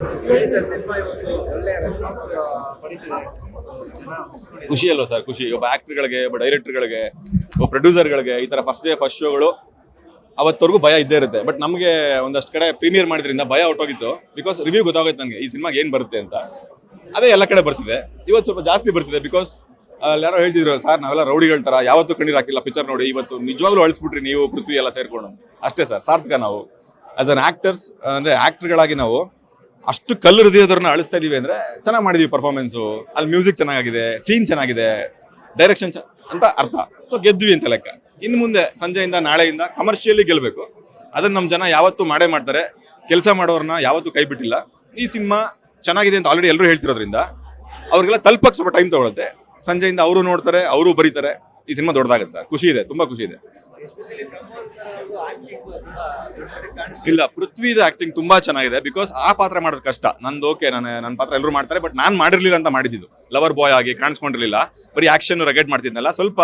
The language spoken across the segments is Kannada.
ಹೇಳಿ ಸರ್, ಸಿನಿಮಾ ಇವತ್ತು ಒಳ್ಳೆ ರೆಸ್ಪಾನ್ಸ್ ಪಡೀತಿದೆ. ಖುಷಿ ಅಲ್ವಾ ಸರ್? ಖುಷಿ. ಒಬ್ಬ ಆಕ್ಟರ್ಗಳಿಗೆ, ಒಬ್ಬ ಡೈರೆಕ್ಟರ್ಗಳಿಗೆ, ಒಬ್ಬ ಪ್ರೊಡ್ಯೂಸರ್ಗಳಿಗೆ ಈ ತರ ಫಸ್ಟ್ ಡೇ ಫಸ್ಟ್ ಶೋಗಳು ಅವತ್ತವರೆಗೂ ಭಯ ಇದ್ದೇ ಇರುತ್ತೆ. ಬಟ್ ನಮಗೆ ಒಂದಷ್ಟು ಕಡೆ ಪ್ರೀಮಿಯರ್ ಮಾಡಿದ್ರಿಂದ ಭಯ ಹೊಟ್ಟೋಗಿತ್ತು. ಬಿಕಾಸ್ ರಿವ್ಯೂ ಗೊತ್ತಾಗೋಯ್ತು ನನಗೆ ಈ ಸಿನಿಮಾಗೆ ಏನು ಬರುತ್ತೆ ಅಂತ. ಅದೇ ಎಲ್ಲ ಕಡೆ ಬರ್ತಿದೆ. ಇವತ್ತು ಸ್ವಲ್ಪ ಜಾಸ್ತಿ ಬರ್ತಿದೆ. ಬಿಕಾಸ್ ಯಾರೋ ಹೇಳ್ತಿದ್ರು, ಸರ್ ನಾವೆಲ್ಲ ರೌಡಿಗಳ ಥರ ಯಾವತ್ತೂ ಕಣ್ಣೀರು ಹಾಕಿಲ್ಲ ಪಿಕ್ಚರ್ ನೋಡಿ, ಇವತ್ತು ನಿಜವಾಗ್ಲೂ ಅಳಿಸ್ಬಿಟ್ರಿ ನೀವು ಪೃಥ್ವಿ ಎಲ್ಲ ಸೇರ್ಕೊಂಡು. ಅಷ್ಟೇ ಸರ್, ಸಾರ್ಥಕ. ನಾವು ಆಸ್ ಅನ್ ಆಕ್ಟರ್ಸ್, ಅಂದರೆ ಆಕ್ಟರ್ಗಳಾಗಿ ನಾವು ಅಷ್ಟು ಕಲ್ಲು ಹೃದಯದವ್ರನ್ನ ಅಳಿಸ್ತಾ ಇದೀವಿ ಅಂದರೆ ಚೆನ್ನಾಗಿ ಮಾಡಿದೀವಿ ಪರ್ಫಾರ್ಮೆನ್ಸು. ಅಲ್ಲಿ ಮ್ಯೂಸಿಕ್ ಚೆನ್ನಾಗಿದೆ, ಸೀನ್ ಚೆನ್ನಾಗಿದೆ, ಡೈರೆಕ್ಷನ್ ಅಂತ ಅರ್ಥ. ಸೊ ಗೆದ್ವಿ ಅಂತ ಲೆಕ್ಕ. ಇನ್ನು ಮುಂದೆ ಸಂಜೆಯಿಂದ ನಾಳೆಯಿಂದ ಕಮರ್ಷಿಯಲಿ ಗೆಲ್ಲಬೇಕು. ಅದನ್ನು ನಮ್ಮ ಜನ ಯಾವತ್ತೂ ಮಾಡೇ ಮಾಡ್ತಾರೆ. ಕೆಲಸ ಮಾಡೋರನ್ನ ಯಾವತ್ತೂ ಕೈ ಬಿಟ್ಟಿಲ್ಲ. ಈ ಸಿನಿಮಾ ಚೆನ್ನಾಗಿದೆ ಅಂತ ಆಲ್ರೆಡಿ ಎಲ್ಲರೂ ಹೇಳ್ತಿರೋದ್ರಿಂದ ಅವ್ರಿಗೆಲ್ಲ ತಲುಪಕ್ಕೆ ಸ್ವಲ್ಪ ಟೈಮ್ ತಗೊಳುತ್ತೆ. ಸಂಜೆಯಿಂದ ಅವರು ನೋಡ್ತಾರೆ, ಅವರು ಬರೀತಾರೆ. ಈ ಸಿನಿಮಾ ದೊಡ್ಡದಾಗುತ್ತೆ ಸರ್. ಖುಷಿ ಇದೆ, ತುಂಬ ಖುಷಿ ಇದೆ. ಇಲ್ಲ, ಪೃಥ್ವಿದ ಆಕ್ಟಿಂಗ್ ತುಂಬಾ ಚೆನ್ನಾಗಿದೆ. ಬಿಕಾಸ್ ಆ ಪಾತ್ರ ಮಾಡೋದು ಕಷ್ಟ. ನಂದು ಓಕೆ, ನನ್ನ ಪಾತ್ರ ಎಲ್ಲರೂ ಮಾಡ್ತಾರೆ, ಬಟ್ ನಾನು ಮಾಡಿರ್ಲಿಲ್ಲ ಅಂತ ಮಾಡಿದ್ದು. ಲವರ್ ಬಾಯ್ ಆಗಿ ಕಾಣಿಸ್ಕೊಂಡಿರ್ಲಿಲ್ಲ, ಬರೀ ಆಕ್ಷನ್ ರಗೆಟ್ ಮಾಡ್ತಿದ್ನಲ್ಲ. ಸ್ವಲ್ಪ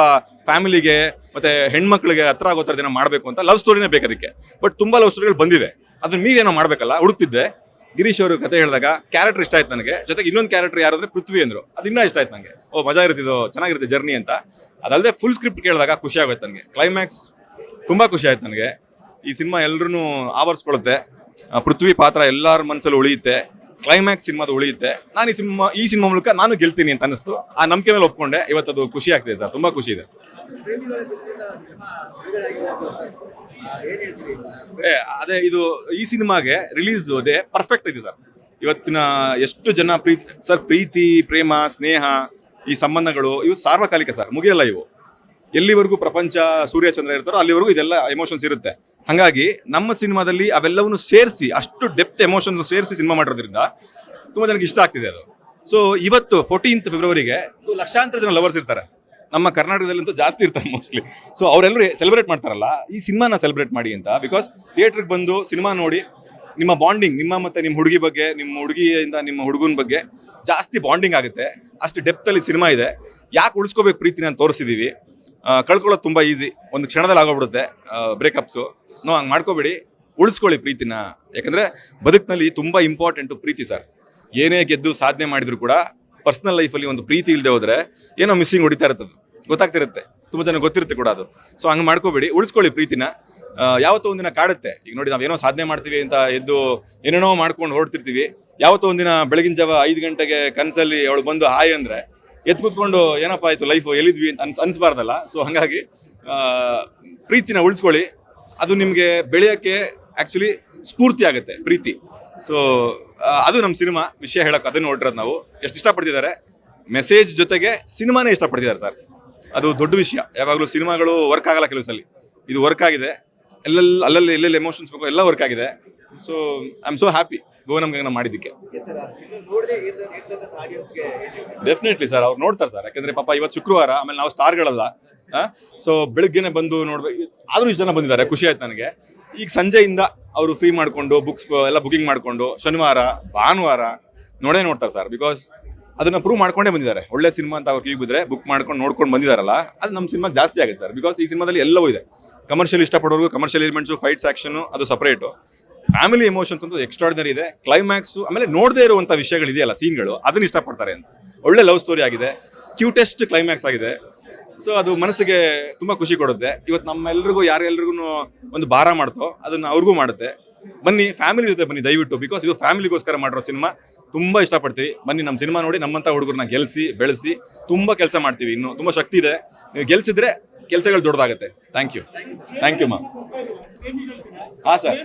ಫ್ಯಾಮಿಲಿಗೆ ಮತ್ತೆ ಹೆಣ್ಮಕ್ಳಿಗೆ ಹತ್ರ ಆಗೋ ಥರ ದಿನ ಮಾಡಬೇಕು ಅಂತ ಲವ್ ಸ್ಟೋರಿನೇ ಬೇಕು ಅದಕ್ಕೆ. ಬಟ್ ತುಂಬಾ ಲವ್ ಸ್ಟೋರಿಗಳು ಬಂದಿವೆ, ಅದನ್ನ ಮೀರೇನೋ ಮಾಡ್ಬೇಕಲ್ಲ ಹುಡುಕ್ತಿದ್ದೆ. ಗಿರೀಶ್ ಅವರು ಕತೆ ಹೇಳಿದಾಗ ಕ್ಯಾರೆಕ್ಟರ್ ಇಷ್ಟ ಆಯ್ತು ನನಗೆ. ಜೊತೆಗೆ ಇನ್ನೊಂದು ಕ್ಯಾರೆಕ್ಟರ್ ಯಾರು ಅಂದ್ರೆ ಪೃಥ್ವಿ ಅಂದ್ರು, ಅದು ಇನ್ನೂ ಇಷ್ಟ ಆಯ್ತು ನನಗೆ. ಓ ಮಜಾ ಇರ್ತಿದ್ದು, ಚೆನ್ನಾಗಿರುತ್ತೆ ಜರ್ನಿ ಅಂತ. ಅದಲ್ಲದೆ ಫುಲ್ ಸ್ಕ್ರಿಪ್ಟ್ ಕೇಳಿದಾಗ ಖುಷಿ ಆಗೋಯ್ತು ನನಗೆ. ಕ್ಲೈಮ್ಯಾಕ್ಸ್ ತುಂಬಾ ಖುಷಿ ಆಯ್ತು ನನಗೆ. ಈ ಸಿನಿಮಾ ಎಲ್ಲರೂ ಆವರಿಸ್ಕೊಳ್ಳುತ್ತೆ. ಪೃಥ್ವಿ ಪಾತ್ರ ಎಲ್ಲರ ಮನಸ್ಸಲ್ಲಿ ಉಳಿಯುತ್ತೆ. ಕ್ಲೈಮ್ಯಾಕ್ಸ್ ಸಿನಿಮಾದ ಉಳಿಯುತ್ತೆ. ನಾನು ಈ ಸಿನಿಮಾ ಮೂಲಕ ನಾನು ಗೆಲ್ತೀನಿ ಅಂತ ಅನಿಸ್ತು. ಆ ನಂಬಿಕೆ ಮೇಲೆ ಒಪ್ಕೊಂಡೆ. ಇವತ್ತದು ಖುಷಿ ಆಗ್ತಿದೆ ಸರ್, ತುಂಬಾ ಖುಷಿ ಇದೆ. ಅದೇ ಇದು ಈ ಸಿನಿಮಾಗೆ ರಿಲೀಸ್ ಡೇ ಪರ್ಫೆಕ್ಟ್ ಇದೆ ಸರ್. ಇವತ್ತಿನ ಎಷ್ಟು ಜನ ಪ್ರೀತಿ, ಪ್ರೇಮ, ಸ್ನೇಹ, ಈ ಸಂಬಂಧಗಳು ಇವು ಸಾರ್ವಕಾಲಿಕ ಸರ್, ಮುಗಿಯಲ್ಲ ಇವು. ಎಲ್ಲಿವರೆಗೂ ಪ್ರಪಂಚ ಸೂರ್ಯಚಂದ್ರ ಇರ್ತಾರೋ ಅಲ್ಲಿವರೆಗೂ ಇದೆಲ್ಲ ಎಮೋಷನ್ಸ್ ಇರುತ್ತೆ. ಹಾಗಾಗಿ ನಮ್ಮ ಸಿನಿಮಾದಲ್ಲಿ ಅವೆಲ್ಲವನ್ನು ಸೇರಿಸಿ, ಅಷ್ಟು ಡೆಪ್ತ್ ಎಮೋಷನ್ಸ್ ಸೇರಿಸಿ ಸಿನಿಮಾ ಮಾಡಿರೋದ್ರಿಂದ ತುಂಬ ಜನಕ್ಕೆ ಇಷ್ಟ ಆಗ್ತಿದೆ ಅದು. ಸೊ ಇವತ್ತು 14th ಫೆಬ್ರವರಿಗೆ ಲಕ್ಷಾಂತರ ಜನ ಲವರ್ಸ್ ಇರ್ತಾರೆ. ನಮ್ಮ ಕರ್ನಾಟಕದಲ್ಲಂತೂ ಜಾಸ್ತಿ ಇರ್ತಾರೆ ಮೋಸ್ಟ್ಲಿ. ಸೊ ಅವರೆಲ್ಲರೂ ಸೆಲೆಬ್ರೇಟ್ ಮಾಡ್ತಾರಲ್ಲ, ಈ ಸಿನಿಮಾನ ಸೆಲೆಬ್ರೇಟ್ ಮಾಡಿ ಅಂತ. ಬಿಕಾಸ್ ಥಿಯೇಟ್ರಿಗೆ ಬಂದು ಸಿನಿಮಾ ನೋಡಿ ನಿಮ್ಮ ಬಾಂಡಿಂಗ್, ನಿಮ್ಮ ಮತ್ತೆ ನಿಮ್ಮ ಹುಡುಗಿ ಬಗ್ಗೆ, ನಿಮ್ಮ ಹುಡುಗಿಯಿಂದ ನಿಮ್ಮ ಹುಡುಗನ ಬಗ್ಗೆ ಜಾಸ್ತಿ ಬಾಂಡಿಂಗ್ ಆಗುತ್ತೆ. ಅಷ್ಟು ಡೆಪ್ತಲ್ಲಿ ಸಿನಿಮಾ ಇದೆ. ಯಾಕೆ ಉಳಿಸ್ಕೋಬೇಕು ಪ್ರೀತಿನ ಅಂತ ತೋರಿಸಿದ್ದೀವಿ. ಕಳ್ಕೊಳ್ಳೋದು ತುಂಬ ಈಸಿ, ಒಂದು ಕ್ಷಣದಲ್ಲಿ ಆಗೋಗ್ಬಿಡುತ್ತೆ ಬ್ರೇಕಪ್ಸು. ಹಂಗೆ ಮಾಡ್ಕೋಬೇಡಿ, ಉಳಿಸ್ಕೊಳ್ಳಿ ಪ್ರೀತಿನ. ಯಾಕಂದರೆ ಬದುಕಿನಲ್ಲಿ ತುಂಬ ಇಂಪಾರ್ಟೆಂಟು ಪ್ರೀತಿ ಸರ್. ಏನೇ ಗೆದ್ದು ಸಾಧನೆ ಮಾಡಿದ್ರು ಕೂಡ ಪರ್ಸ್ನಲ್ ಲೈಫಲ್ಲಿ ಒಂದು ಪ್ರೀತಿ ಇಲ್ಲದೆ ಹೋದರೆ ಏನೋ ಮಿಸ್ಸಿಂಗ್ ಹೊಡಿತಾ ಇರ್ತದೆ, ಗೊತ್ತಾಗ್ತಿರುತ್ತೆ. ತುಂಬ ಜನ ಗೊತ್ತಿರುತ್ತೆ ಕೂಡ ಅದು. ಸೊ ಹಂಗೆ ಮಾಡ್ಕೋಬೇಡಿ, ಉಳಿಸ್ಕೊಳ್ಳಿ ಪ್ರೀತಿನ. ಯಾವತ್ತೋ ಒಂದಿನ ಕಾಡುತ್ತೆ. ಈಗ ನೋಡಿ, ನಾವೇನೋ ಸಾಧನೆ ಮಾಡ್ತೀವಿ ಅಂತ ಎದ್ದು ಏನೇನೋ ಮಾಡ್ಕೊಂಡು ಹೊರಡ್ತಿರ್ತೀವಿ. ಯಾವತ್ತೋ ಒಂದಿನ ಬೆಳಗಿನ ಜಾವ 5 ಗಂಟೆಗೆ ಕನಸಲ್ಲಿ ಅವಳು ಬಂದು ಹಾಯ್ ಅಂದರೆ ಎದ್ದು ಕೂತ್ಕೊಂಡು ಏನಪ್ಪ ಆಯಿತು ಲೈಫು, ಎಲ್ಲಿದ್ವಿ ಅಂತ ಅನಿಸ್ಬಾರ್ದಲ್ಲ. ಸೊ ಹಾಗಾಗಿ ಪ್ರೀತಿನ ಉಳಿಸ್ಕೊಳ್ಳಿ. ಅದು ನಿಮಗೆ ಬೆಳೆಯೋಕ್ಕೆ ಆ್ಯಕ್ಚುಲಿ ಸ್ಫೂರ್ತಿ ಆಗುತ್ತೆ ಪ್ರೀತಿ. ಸೊ ಅದು ನಮ್ಮ ಸಿನಿಮಾ ವಿಷಯ ಹೇಳೋಕೆ ಅದನ್ನು ಹೊರಟಿರೋದು ನಾವು. ಎಷ್ಟು ಇಷ್ಟಪಡ್ತಿದ್ದಾರೆ, ಮೆಸೇಜ್ ಜೊತೆಗೆ ಸಿನಿಮಾನೇ ಇಷ್ಟಪಡ್ತಿದ್ದಾರೆ ಸರ್. ಅದು ದೊಡ್ಡ ವಿಷಯ. ಯಾವಾಗಲೂ ಸಿನಿಮಾಗಳು ವರ್ಕ್ ಆಗಲ್ಲ, ಕೆಲವು ಸಲ ಇದು ವರ್ಕ್ ಆಗಿದೆ. ಅಲ್ಲಲ್ಲಿ ಎಲ್ಲೆಲ್ಲಿ ಎಮೋಷನ್ಸ್ ಬೇಕು ಎಲ್ಲ ವರ್ಕ್ ಆಗಿದೆ. So I am so happy ನಮ್ಗೆ ಮಾಡಿದ್ದಕ್ಕೆ. ಡೆಫಿನೆಟ್ಲಿ ಸರ್, ಅವ್ರು ನೋಡ್ತಾರೆ ಸರ್. ಯಾಕಂದ್ರೆ ಪಾಪ ಇವತ್ತು ಶುಕ್ರವಾರ, ಆಮೇಲೆ ನಾವು ಸ್ಟಾರ್ಗಳಲ್ಲ. ಸೊ ಬೆಳಗ್ಗೆನೆ ಬಂದು ನೋಡ್ಬೇಕು. ಆದ್ರೂ ಇಷ್ಟು ಜನ ಬಂದಿದ್ದಾರೆ, ಖುಷಿ ಆಯ್ತು ನನಗೆ. ಈಗ ಸಂಜೆಯಿಂದ ಅವರು ಫ್ರೀ ಮಾಡ್ಕೊಂಡು ಬುಕ್ಸ್ ಎಲ್ಲ ಬುಕಿಂಗ್ ಮಾಡ್ಕೊಂಡು ಶನಿವಾರ ಭಾನುವಾರ ನೋಡ್ತಾರೆ ಸರ್. ಬಿಕಾಸ್ ಅದನ್ನ ಪ್ರೂವ್ ಮಾಡ್ಕೊಂಡೇ ಬಂದಿದ್ದಾರೆ. ಒಳ್ಳೆ ಸಿನಿಮಾ ಅಂತ ಅವ್ರಿಗೆ ಈಗ ಬಿದ್ರೆ ಬುಕ್ ಮಾಡ್ಕೊಂಡು ನೋಡ್ಕೊಂಡು ಬಂದಿದ್ದಾರಲ್ಲ, ಅದು ನಮ್ಮ ಸಿನಿಮಾಗೆ ಜಾಸ್ತಿ ಆಗುತ್ತೆ ಸರ್. ಬಿಕಾಸ್ ಈ ಸಿನಿಮಾದಲ್ಲಿ ಎಲ್ಲವೂ ಇದೆ. ಕಮರ್ಷಿಯಲ್ ಇಷ್ಟಪಡೋರು ಕಮರ್ಷಿಯಲ್ ಎಲಿಮೆಂಟ್ಸು, ಫೈಟ್ಸ್, ಆಕ್ಷನ್ ಅದು ಸಪರೇಟು. ಫ್ಯಾಮಿಲಿ ಎಮೋಷನ್ಸ್ ಅಂತೂ ಎಕ್ಸ್ಟ್ರಾರ್ಡಿನರಿ ಇದೆ. ಕ್ಲೈಮ್ಯಾಕ್ಸು, ಆಮೇಲೆ ನೋಡದೇ ಇರುವಂಥ ವಿಷಯಗಳು ಇದೆಯಲ್ಲ, ಸೀನ್ಗಳು, ಅದನ್ನ ಇಷ್ಟಪಡ್ತಾರೆ ಅಂತ. ಒಳ್ಳೆ ಲವ್ ಸ್ಟೋರಿ ಆಗಿದೆ, ಕ್ಯೂಟೆಸ್ಟ್ ಕ್ಲೈಮ್ಯಾಕ್ಸ್ ಆಗಿದೆ. ಸೊ ಅದು ಮನಸ್ಸಿಗೆ ತುಂಬ ಖುಷಿ ಕೊಡುತ್ತೆ. ಇವತ್ತು ನಮ್ಮೆಲ್ರಿಗೂ ಯಾರೆಲ್ರಿಗೂ ಒಂದು ಭಾರ ಮಾಡ್ತೋ ಅದನ್ನು ಅವ್ರಿಗೂ ಮಾಡುತ್ತೆ. ಬನ್ನಿ, ಫ್ಯಾಮಿಲಿ ಜೊತೆ ಬನ್ನಿ ದಯವಿಟ್ಟು. ಬಿಕಾಸ್ ಇದು ಫ್ಯಾಮಿಲಿಗೋಸ್ಕರ ಮಾಡಿರೋ ಸಿನಿಮಾ. ತುಂಬ ಇಷ್ಟಪಡ್ತೀವಿ. ಬನ್ನಿ, ನಮ್ಮ ಸಿನಿಮಾ ನೋಡಿ ನಮ್ಮಂಥ ಹುಡುಗರನ್ನ ಗೆಲ್ಲಿಸಿ ಬೆಳೆಸಿ ತುಂಬ ಕೆಲಸ ಮಾಡ್ತೀವಿ. ಇನ್ನೂ ತುಂಬ ಶಕ್ತಿ ಇದೆ. ನೀವು ಗೆಲ್ಸಿದ್ರೆ ಕೆಲಸಗಳು ದೊಡ್ಡದಾಗುತ್ತೆ. Thank you ma'am. ಹಾಂ ಸರ್,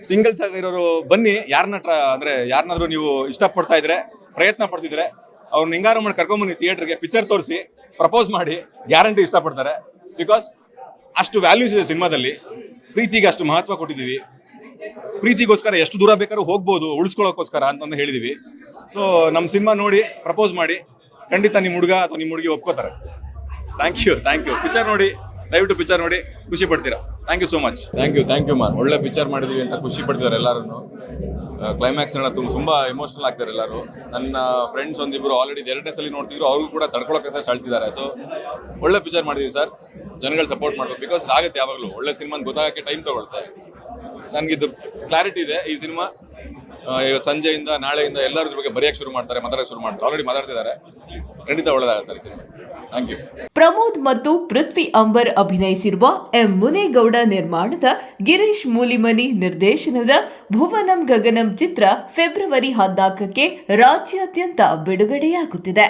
ಸಿಂಗಲ್ಸ್ ಆಗಿರೋರು ಬನ್ನಿ. ಯಾರನ್ನಾದ್ರೂ ನೀವು ಇಷ್ಟಪಡ್ತಾ ಇದ್ರೆ, ಪ್ರಯತ್ನ ಪಡ್ತಿದ್ರೆ, ಅವ್ರನ್ನ ಹಿಂಗಾರು ಮಾಡಿ ಕರ್ಕೊಂಬನ್ನಿ ಥಿಯೇಟರ್ಗೆ. ಪಿಕ್ಚರ್ ತೋರಿಸಿ, ಪ್ರಪೋಸ್ ಮಾಡಿ, ಗ್ಯಾರಂಟಿ ಇಷ್ಟಪಡ್ತಾರೆ. ಬಿಕಾಸ್ ಅಷ್ಟು ವ್ಯಾಲ್ಯೂಸ್ ಇದೆ ಸಿನಿಮಾದಲ್ಲಿ. ಪ್ರೀತಿಗೆ ಅಷ್ಟು ಮಹತ್ವ ಕೊಟ್ಟಿದ್ದೀವಿ. ಪ್ರೀತಿಗೋಸ್ಕರ ಎಷ್ಟು ದೂರ ಬೇಕಾದ್ರೂ ಹೋಗ್ಬೋದು, ಉಳಿಸ್ಕೊಳ್ಳೋಕ್ಕೋಸ್ಕರ ಅಂತಂದು ಹೇಳಿದೀವಿ. ಸೊ ನಮ್ಮ ಸಿನಿಮಾ ನೋಡಿ ಪ್ರಪೋಸ್ ಮಾಡಿ, ಖಂಡಿತ ನಿಮ್ಮ ಹುಡುಗ ಅಥವಾ ನಿಮ್ಮ ಹುಡುಗಿ ಒಪ್ಕೋತಾರೆ. ಥ್ಯಾಂಕ್ ಯು ಪಿಕ್ಚರ್ ನೋಡಿ, ದಯವಿಟ್ಟು ಪಿಕ್ಚರ್ ನೋಡಿ, ಖುಷಿ ಪಡ್ತೀರಾ. Thank you so much. Thank you ma'am. ಒಳ್ಳೆ ಪಿಕ್ಚರ್ ಮಾಡಿದೀವಿ ಅಂತ ಖುಷಿ ಪಡ್ತಿದ್ದಾರೆ ಎಲ್ಲರೂ. ಕ್ಲೈಮ್ಯಾಕ್ಸ್ ತುಂಬ ಎಮೋಷನಲ್ ಆಗ್ತಾರೆ ಎಲ್ಲರೂ. ನನ್ನ ಫ್ರೆಂಡ್ಸ್ ಒಂದಿಬ್ರು ಆಲ್ರೆಡಿ 2ನೇ ಸಲ ನೋಡ್ತಿದ್ರು, ಅವ್ರಿಗೂ ಕೂಡ ತಡ್ಕೊಳಕ್ಕೆ ಅಳ್ತಿದ್ದಾರೆ. ಸೊ ಒಳ್ಳೆ ಪಿಕ್ಚರ್ ಮಾಡಿದೀವಿ ಸರ್. ಜನಗಳು ಸಪೋರ್ಟ್ ಮಾಡಬೇಕು. ಬಿಕಾಸ್ ಆಗುತ್ತೆ, ಯಾವಾಗಲೂ ಒಳ್ಳೆ ಸಿನಿಮಾ ಗೊತ್ತಾಗಕ್ಕೆ ಟೈಮ್ ತಗೊಳ್ತೆ. ನನಗಿದು ಕ್ಲಾರಿಟಿ ಇದೆ. ಈ ಸಿನಿಮಾ ಇವತ್ತು ಸಂಜೆಯಿಂದ ನಾಳೆಯಿಂದ ಎಲ್ಲರ ಬಗ್ಗೆ ಬರೆಯಕ್ಕೆ ಶುರು ಮಾಡ್ತಾರೆ, ಮಾತಾಡಕ್ಕೆ ಶುರು ಮಾಡ್ತಾರೆ. ಆಲ್ರೆಡಿ ಮಾತಾಡ್ತಿದ್ದಾರೆ. ಖಂಡಿತ ಒಳ್ಳೆದಾಗ ಸರ್ ಈ ಸಿನಿಮಾ. Thank you. ಪ್ರಮೋದ್ ಮತ್ತು ಪೃಥ್ವಿ ಅಂಬರ್ ಅಭಿನಯಿಸಿರುವ ಎಂ ಮುನೇಗೌಡ ನಿರ್ಮಾಣದ ಗಿರೀಶ್ ಮೂಲಿಮನಿ ನಿರ್ದೇಶನದ ಭುವನಂ ಗಗನಂ ಚಿತ್ರ ಫೆಬ್ರವರಿ 14ಕ್ಕೆ ರಾಜ್ಯಾದ್ಯಂತ ಬಿಡುಗಡೆಯಾಗುತ್ತಿದೆ.